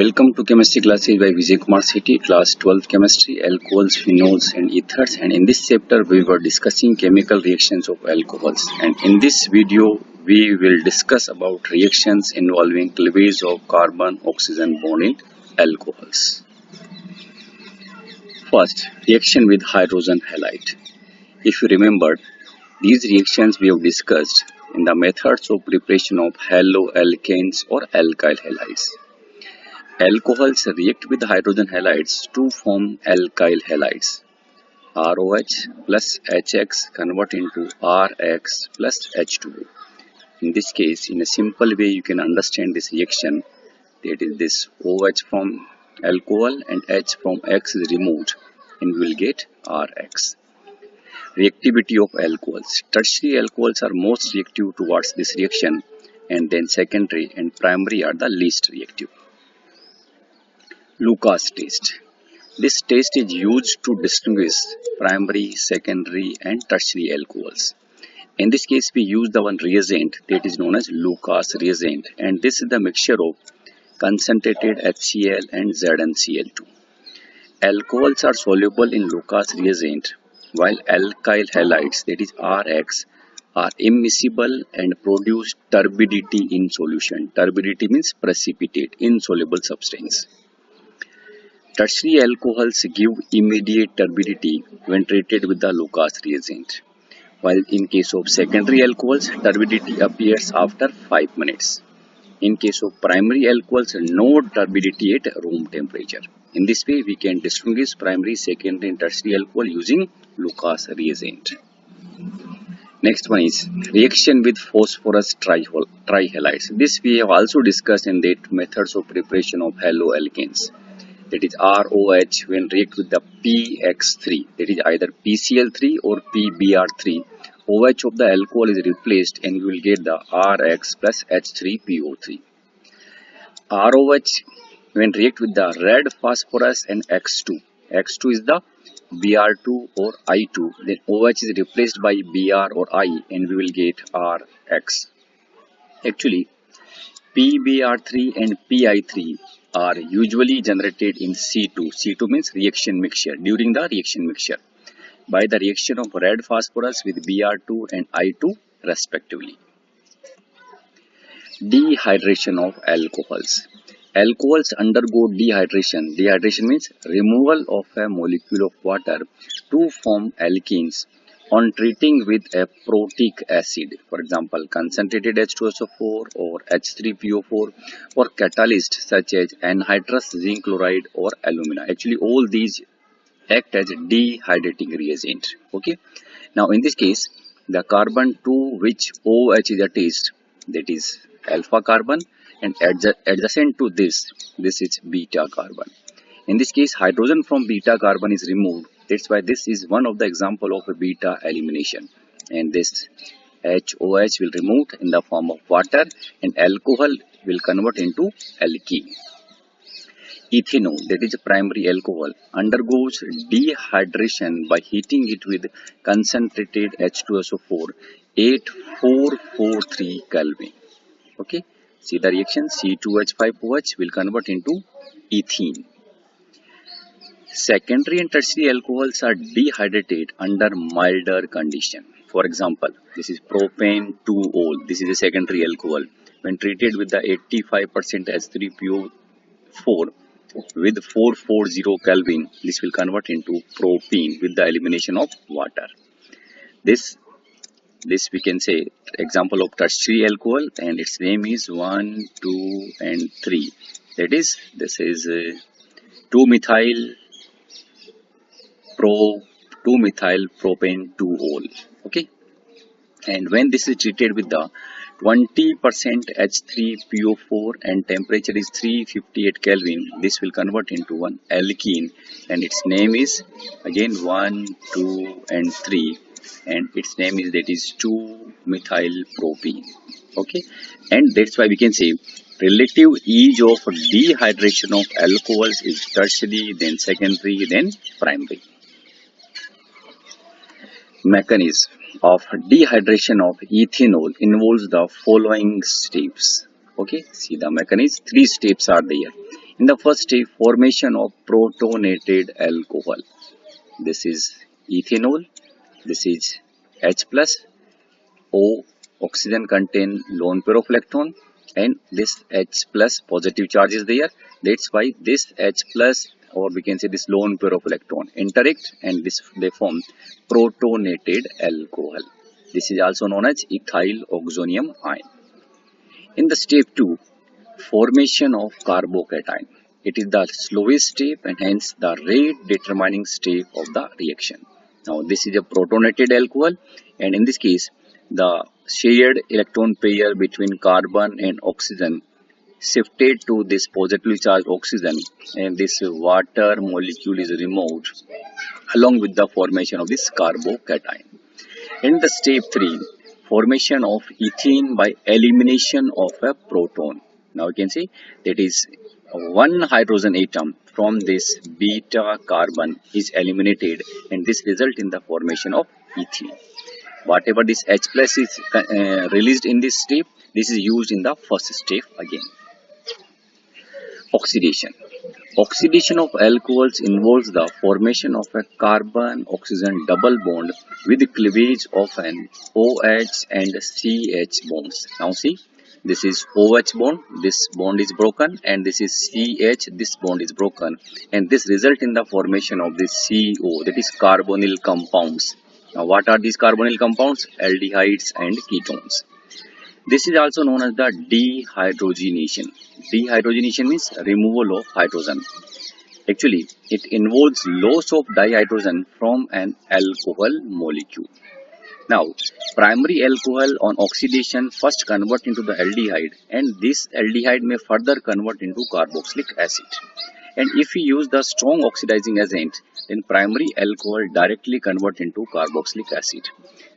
Welcome to chemistry classes by Vijay Kumar Sethi, class 12 chemistry, alcohols, phenols and ethers. And in this chapter we were discussing chemical reactions of alcohols. And in this video we will discuss about reactions involving cleavage of carbon-oxygen bond in alcohols. First, reaction with hydrogen halide. If you remember, these reactions we have discussed in the methods of preparation of haloalkanes or alkyl halides. Alcohols react with hydrogen halides to form alkyl halides. ROH plus HX convert into RX plus H2O. In this case, in a simple way, you can understand this reaction. That is, this OH from alcohol and H from X is removed, and we will get RX. Reactivity of alcohols. Tertiary alcohols are most reactive towards this reaction, and then secondary and primary are the least reactive. Lucas test. This test is used to distinguish primary, secondary and tertiary alcohols. In this case, we use the one reagent that is known as Lucas reagent, and this is the mixture of concentrated HCl and ZnCl2. Alcohols are soluble in Lucas reagent, while alkyl halides, that is RX, are immiscible and produce turbidity in solution. Turbidity means precipitate, insoluble substance. Tertiary alcohols give immediate turbidity when treated with the Lucas reagent, while in case of secondary alcohols, turbidity appears after 5 minutes. In case of primary alcohols, no turbidity at room temperature. In this way, we can distinguish primary, secondary and tertiary alcohol using Lucas reagent. Next one is reaction with phosphorus trihalides. This we have also discussed in the methods of preparation of haloalkanes. That is ROH when react with the PX3, that is either PCl3 or PBr3. OH of the alcohol is replaced and we will get the RX plus H3PO3. ROH when react with the red phosphorus and X2. X2 is the Br2 or I2. Then OH is replaced by Br or I and we will get RX. Actually, PBr3 and PI3 are usually generated in C2. C2 means reaction mixture, during the reaction mixture, by the reaction of red phosphorus with Br2 and I2 respectively. Dehydration of alcohols. Alcohols undergo dehydration. Dehydration means removal of a molecule of water to form alkenes on treating with a protic acid, for example concentrated H2SO4 or H3PO4, or catalyst such as anhydrous zinc chloride or alumina. Actually all these act as dehydrating reagent. Okay. Now in this case, the carbon to which OH is attached, that is alpha carbon, and adjacent to this is beta carbon. In this case, hydrogen from beta carbon is removed. That's why this is one of the example of a beta elimination. And this HOH will remove in the form of water and alcohol will convert into alkene. Ethanol, that is a primary alcohol, undergoes dehydration by heating it with concentrated H2SO4 at 443 Kelvin. Okay, see the reaction, C2H5OH will convert into ethene. Secondary and tertiary alcohols are dehydrated under milder condition. For example, this is propane 2-ol. This is a secondary alcohol. When treated with the 85% H3PO4 with 440 Kelvin, this will convert into propene with the elimination of water. This we can say example of tertiary alcohol, and its name is 1, 2 and 3. That is, this is 2-methyl propane 2-ol. Okay, and when this is treated with the 20% H3PO4 and temperature is 358 Kelvin, this will convert into one alkene, and its name is again 1, 2 and 3, and its name is, that is 2-methyl propene. Okay, and that's why we can say relative ease of dehydration of alcohols is tertiary, then secondary, then primary. Mechanism of dehydration of ethanol involves the following steps. Okay, see the mechanism. 3 steps are there. In the first step, formation of protonated alcohol. This is ethanol. This is H plus O. Oxygen contain lone pair of electron, and this H plus positive charge is there. That's why this H plus, or we can say this lone pair of electron, interact, and this they form protonated alcohol. This is also known as ethyl oxonium ion. In the step 2, formation of carbocation. It is the slowest step and hence the rate determining step of the reaction. Now this is a protonated alcohol, and in this case the shared electron pair between carbon and oxygen shifted to this positively charged oxygen, and this water molecule is removed along with the formation of this carbocation. In the step 3, formation of ethene by elimination of a proton. Now you can see that is one hydrogen atom from this beta carbon is eliminated, and this result in the formation of ethene. Whatever this H plus is released in this step, this is used in the first step again. Oxidation. Oxidation of alcohols involves the formation of a carbon-oxygen double bond with cleavage of an OH and CH bonds. Now see, this is OH bond, this bond is broken, and this is CH, this bond is broken, and this result in the formation of this CO, that is carbonyl compounds. Now what are these carbonyl compounds? Aldehydes and ketones. This is also known as the dehydrogenation. Dehydrogenation means removal of hydrogen. Actually, it involves loss of dihydrogen from an alcohol molecule. Now, primary alcohol on oxidation first convert into the aldehyde, and this aldehyde may further convert into carboxylic acid. And if we use the strong oxidizing agent, then primary alcohol directly convert into carboxylic acid,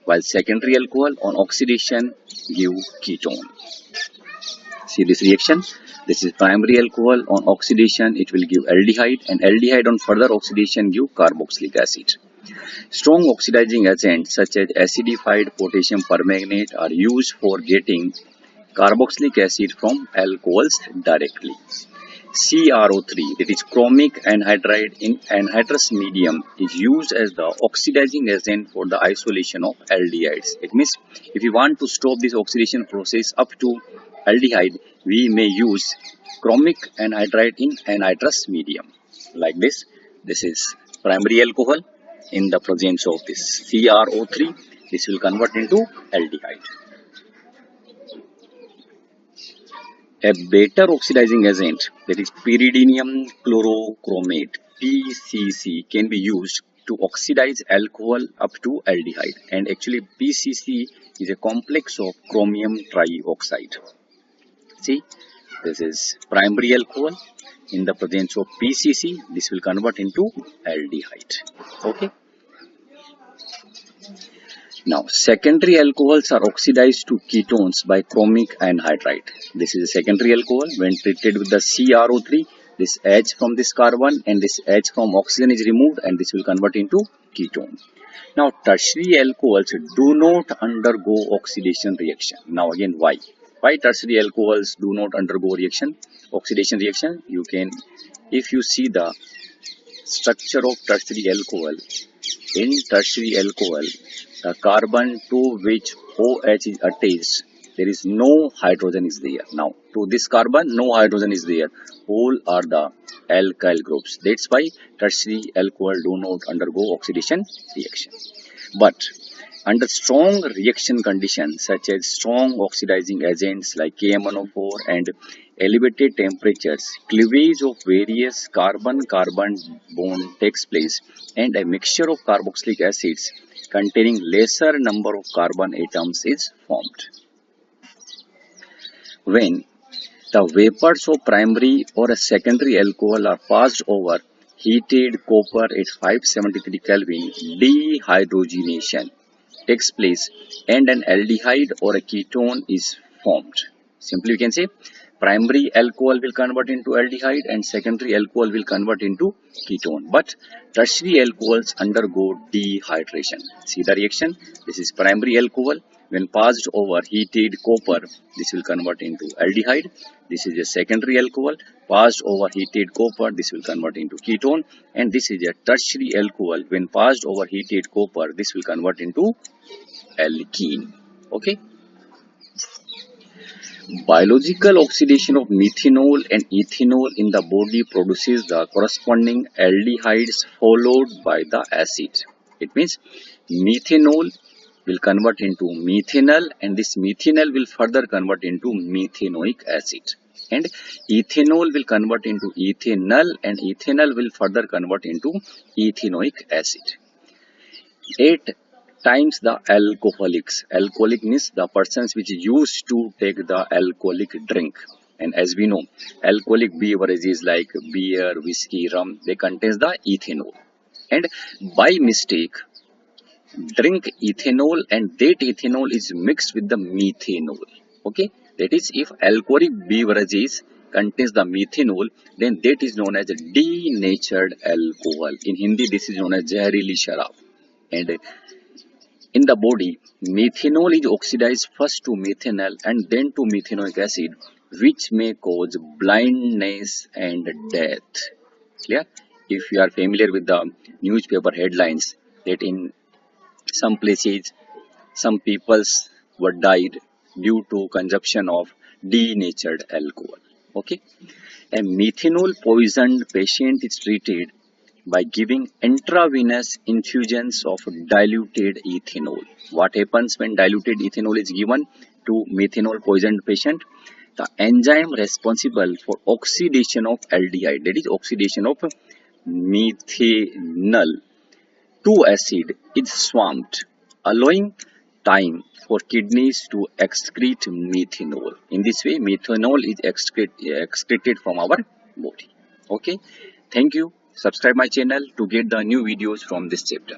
while secondary alcohol on oxidation give ketone. See this reaction? This is primary alcohol on oxidation, it will give aldehyde, and aldehyde on further oxidation give carboxylic acid. Strong oxidizing agents such as acidified potassium permanganate are used for getting carboxylic acid from alcohols directly. CrO3, that is chromic anhydride in anhydrous medium, is used as the oxidizing agent for the isolation of aldehydes. It means if you want to stop this oxidation process up to aldehyde, we may use chromic anhydride in anhydrous medium. Like this, this is primary alcohol. In the presence of this CrO3, this will convert into aldehyde. A better oxidizing agent, that is pyridinium chlorochromate (PCC), can be used to oxidize alcohol up to aldehyde, and actually PCC is a complex of chromium trioxide. See, this is primary alcohol. In the presence of PCC, this will convert into aldehyde. Okay. Now, secondary alcohols are oxidized to ketones by chromic anhydride. This is a secondary alcohol. When treated with the CrO3, this H from this carbon and this H from oxygen is removed, and this will convert into ketone. Now, tertiary alcohols do not undergo oxidation reaction. Now, again, why? Why tertiary alcohols do not undergo oxidation reaction? You can, if you see the structure of tertiary alcohol, in tertiary alcohol, the carbon to which OH is attached, there is no hydrogen is there. Now, to this carbon, no hydrogen is there. All are the alkyl groups. That's why tertiary alcohol do not undergo oxidation reaction. But under strong reaction conditions such as strong oxidizing agents like KMnO4 and elevated temperatures, cleavage of various carbon-carbon bond takes place, and a mixture of carboxylic acids containing lesser number of carbon atoms is formed. When the vapors of primary or a secondary alcohol are passed over heated copper at 573 Kelvin, dehydrogenation takes place and an aldehyde or a ketone is formed. Simply we can say primary alcohol will convert into aldehyde and secondary alcohol will convert into ketone. But tertiary alcohols undergo dehydration. See the reaction? This is primary alcohol. When passed over heated copper, this will convert into aldehyde. This is a secondary alcohol. Passed over heated copper, this will convert into ketone. And this is a tertiary alcohol. When passed over heated copper, this will convert into alkene. Okay. Biological oxidation of methanol and ethanol in the body produces the corresponding aldehydes followed by the acid. It means methanol will convert into methanol and this methanol will further convert into methanoic acid. And ethanol will convert into ethanol and ethanol will further convert into ethanoic acid. 8 times the alcoholics. Alcoholic means the persons which used to take the alcoholic drink. And as we know, alcoholic beverages like beer, whiskey, rum, they contain the ethanol. And by mistake, drink ethanol and that ethanol is mixed with the methanol. Okay, that is if alcoholic beverages contains the methanol, then that is known as denatured alcohol. In Hindi, this is known as zahirili sharab. And in the body, methanol is oxidized first to methanol and then to methanoic acid, which may cause blindness and death. Clear? If you are familiar with the newspaper headlines, that in some places, some peoples were died due to consumption of denatured alcohol. Okay? A methanol poisoned patient is treated by giving intravenous infusions of diluted ethanol. What happens when diluted ethanol is given to methanol poisoned patient? The enzyme responsible for oxidation of aldehyde, that is oxidation of methanol to acid, is swamped, allowing time for kidneys to excrete methanol. In this way, methanol is excreted from our body. Okay, thank you. Subscribe my channel to get the new videos from this chapter.